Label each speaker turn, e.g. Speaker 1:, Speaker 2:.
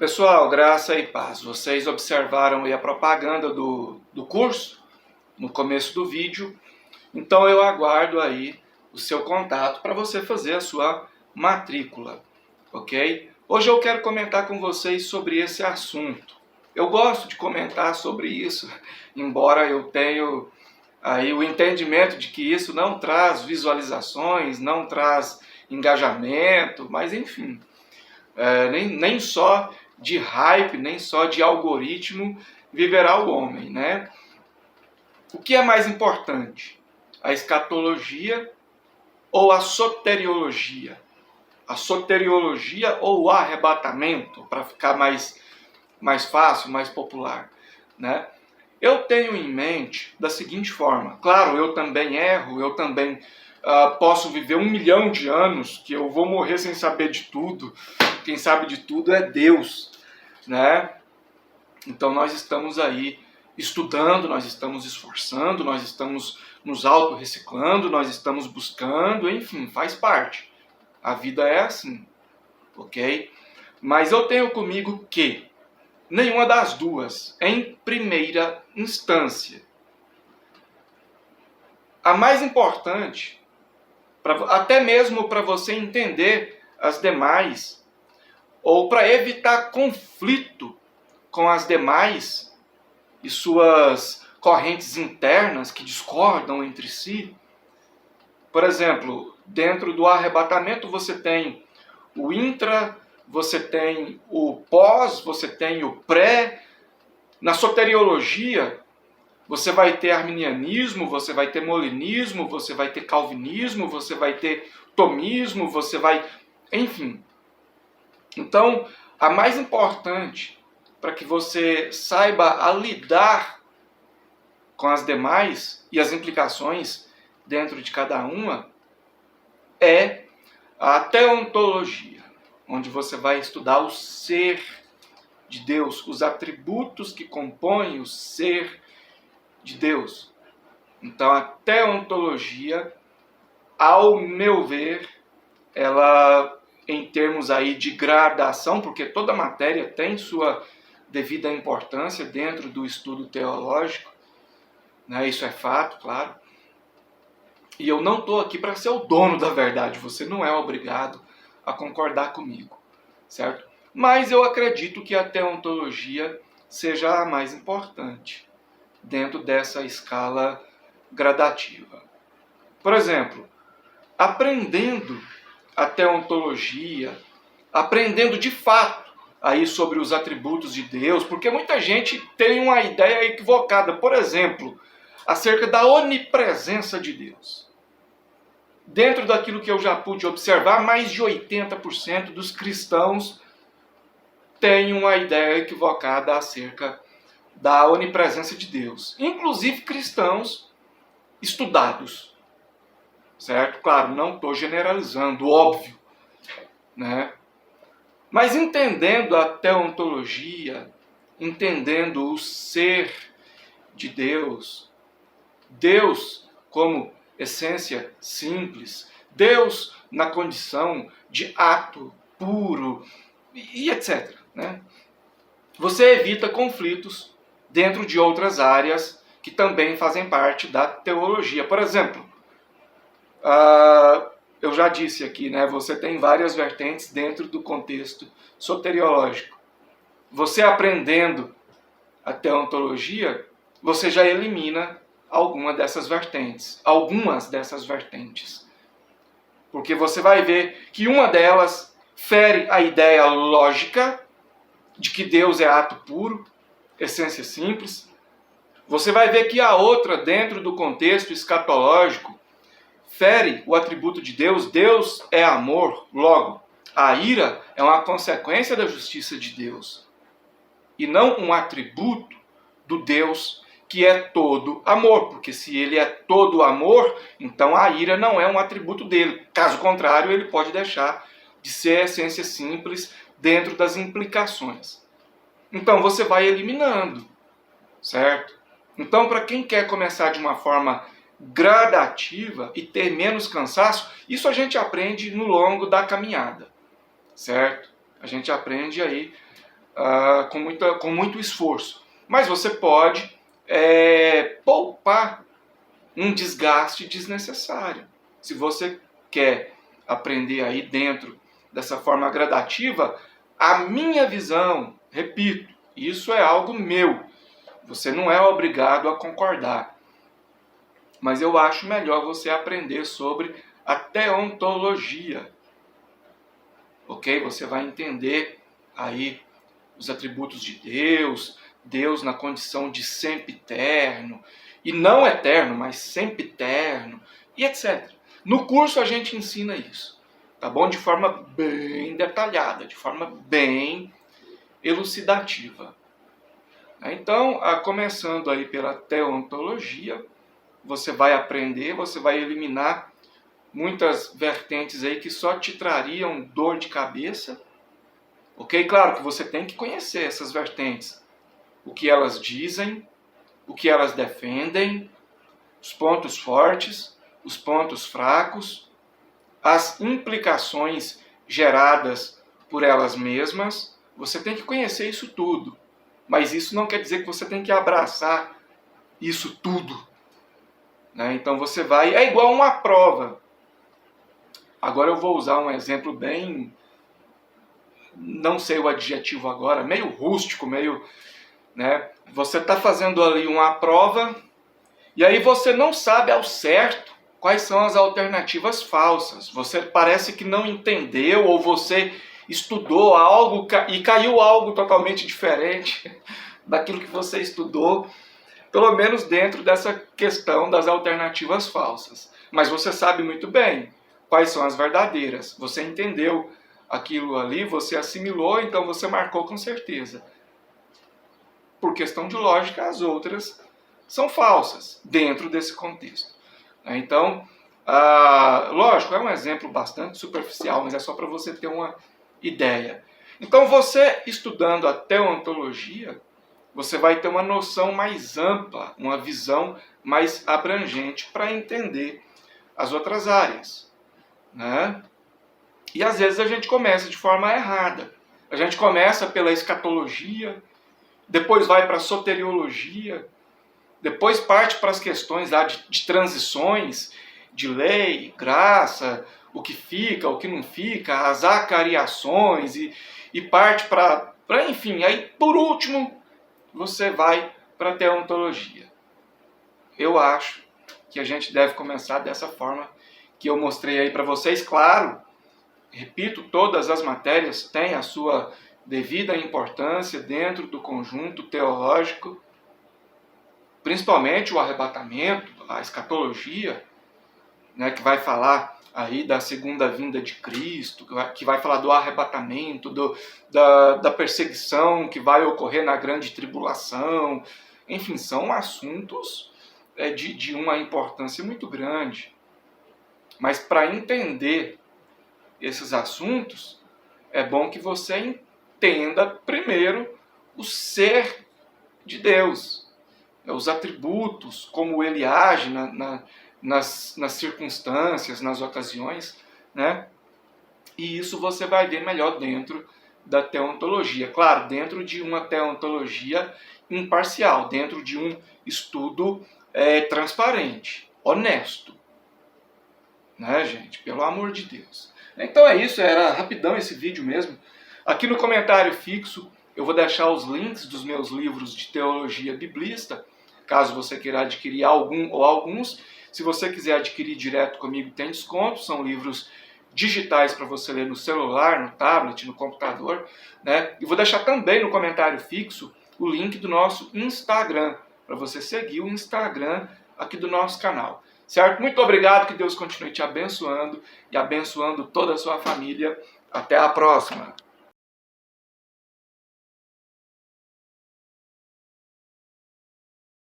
Speaker 1: Pessoal, graça e paz. Vocês observaram aí a propaganda do curso no começo do vídeo. Então eu aguardo aí o seu contato para você fazer a sua matrícula, ok? Hoje eu quero comentar com vocês sobre esse assunto. Eu gosto de comentar sobre isso, embora eu tenha aí o entendimento de que isso não traz visualizações, não traz engajamento, mas enfim, nem só de hype, nem só de algoritmo viverá o homem, né? O que é mais importante? A escatologia ou a soteriologia? A soteriologia ou o arrebatamento, para ficar mais fácil, mais popular, né? Eu tenho em mente da seguinte forma: claro, eu também erro, eu também posso viver 1 milhão de anos, que eu vou morrer sem saber de tudo. Quem sabe de tudo é Deus, né? Então nós estamos aí estudando, nós estamos esforçando, nós estamos nos auto-reciclando, nós estamos buscando, enfim, faz parte. A vida é assim, ok? Mas eu tenho comigo que nenhuma das duas, em primeira instância. A mais importante, até mesmo para você entender as demais, ou para evitar conflito com as demais e suas correntes internas que discordam entre si. Por exemplo, dentro do arrebatamento você tem o intra, você tem o pós, você tem o pré. Na soteriologia, você vai ter arminianismo, você vai ter molinismo, você vai ter calvinismo, você vai ter tomismo, você vai... enfim. Então, a mais importante para que você saiba a lidar com as demais e as implicações dentro de cada uma é a teontologia, onde você vai estudar o ser de Deus, os atributos que compõem o ser de Deus. Então a teontologia, ao meu ver, ela, em termos aí de gradação, porque toda matéria tem sua devida importância dentro do estudo teológico, né? Isso é fato, claro. E eu não estou aqui para ser o dono da verdade, você não é obrigado a concordar comigo, certo? Mas eu acredito que a teontologia seja a mais importante dentro dessa escala gradativa. Por exemplo, aprendendo a teontologia, aprendendo de fato aí sobre os atributos de Deus, porque muita gente tem uma ideia equivocada, por exemplo, acerca da onipresença de Deus. Dentro daquilo que eu já pude observar, mais de 80% dos cristãos têm uma ideia equivocada acerca da onipresença de Deus. Inclusive cristãos estudados, certo? Claro, não estou generalizando, óbvio, né? Mas entendendo a teontologia, entendendo o ser de Deus, Deus como essência simples, Deus na condição de ato puro e etc., né? Você evita conflitos dentro de outras áreas que também fazem parte da teologia. Por exemplo, eu já disse aqui, né, você tem várias vertentes dentro do contexto soteriológico. Você aprendendo a teontologia, você já elimina algumas dessas vertentes. Porque você vai ver que uma delas fere a ideia lógica de que Deus é ato puro, essência simples. Você vai ver que a outra, dentro do contexto escatológico, fere o atributo de Deus. Deus é amor, logo, a ira é uma consequência da justiça de Deus, e não um atributo do Deus que é todo amor, porque se ele é todo amor, então a ira não é um atributo dele. Caso contrário, ele pode deixar de ser essência simples dentro das implicações. Então você vai eliminando, certo? Então, para quem quer começar de uma forma gradativa e ter menos cansaço, isso a gente aprende no longo da caminhada, certo? A gente aprende aí com muito esforço. Mas você pode poupar um desgaste desnecessário. Se você quer aprender aí dentro dessa forma gradativa, a minha visão, repito, isso é algo meu. Você não é obrigado a concordar. Mas eu acho melhor você aprender sobre a teontologia. Ok? Você vai entender aí os atributos de Deus, Deus na condição de sempiterno, e não eterno, mas sempiterno, e etc. No curso a gente ensina isso, tá bom? De forma bem detalhada, de forma bem elucidativa. Então, começando aí pela teontologia, você vai aprender, você vai eliminar muitas vertentes aí que só te trariam dor de cabeça. Ok? Claro que você tem que conhecer essas vertentes, o que elas dizem, o que elas defendem, os pontos fortes, os pontos fracos, as implicações geradas por elas mesmas. Você tem que conhecer isso tudo, mas isso não quer dizer que você tem que abraçar isso tudo, né? Então você vai... É igual uma prova. Agora eu vou usar um exemplo bem... Não sei o adjetivo agora, meio rústico, meio... né? Você está fazendo ali uma prova e aí você não sabe ao certo quais são as alternativas falsas. Você parece que não entendeu, ou você estudou algo e caiu algo totalmente diferente daquilo que você estudou, pelo menos dentro dessa questão das alternativas falsas. Mas você sabe muito bem quais são as verdadeiras. Você entendeu aquilo ali, você assimilou, então você marcou com certeza. Por questão de lógica, as outras são falsas dentro desse contexto. Então, lógico, é um exemplo bastante superficial, mas é só para você ter uma ideia. Então, você estudando a teontologia, você vai ter uma noção mais ampla, uma visão mais abrangente para entender as outras áreas, né? E às vezes a gente começa de forma errada. A gente começa pela escatologia, depois vai para a soteriologia, depois parte para as questões lá de transições, de lei, graça, o que fica, o que não fica, as acariações, e parte para, enfim, aí por último você vai para a teontologia. Eu acho que a gente deve começar dessa forma que eu mostrei aí para vocês. Claro, repito, todas as matérias têm a sua devida importância dentro do conjunto teológico, principalmente o arrebatamento, a escatologia, né, que vai falar aí da segunda vinda de Cristo, que vai falar do arrebatamento, da perseguição que vai ocorrer na grande tribulação. Enfim, são assuntos de uma importância muito grande. Mas para entender esses assuntos, é bom que você entenda primeiro o ser de Deus, os atributos, como ele age nas circunstâncias, nas ocasiões, né? E isso você vai ver melhor dentro da teontologia. Claro, dentro de uma teontologia imparcial, dentro de um estudo transparente, honesto. Né, gente? Pelo amor de Deus. Então é isso, era rapidão esse vídeo mesmo. Aqui no comentário fixo eu vou deixar os links dos meus livros de teologia biblista, caso você queira adquirir algum ou alguns. Se você quiser adquirir direto comigo, tem desconto. São livros digitais para você ler no celular, no tablet, no computador, né? E vou deixar também no comentário fixo o link do nosso Instagram, para você seguir o Instagram aqui do nosso canal. Certo? Muito obrigado, que Deus continue te abençoando e abençoando toda a sua família. Até a próxima!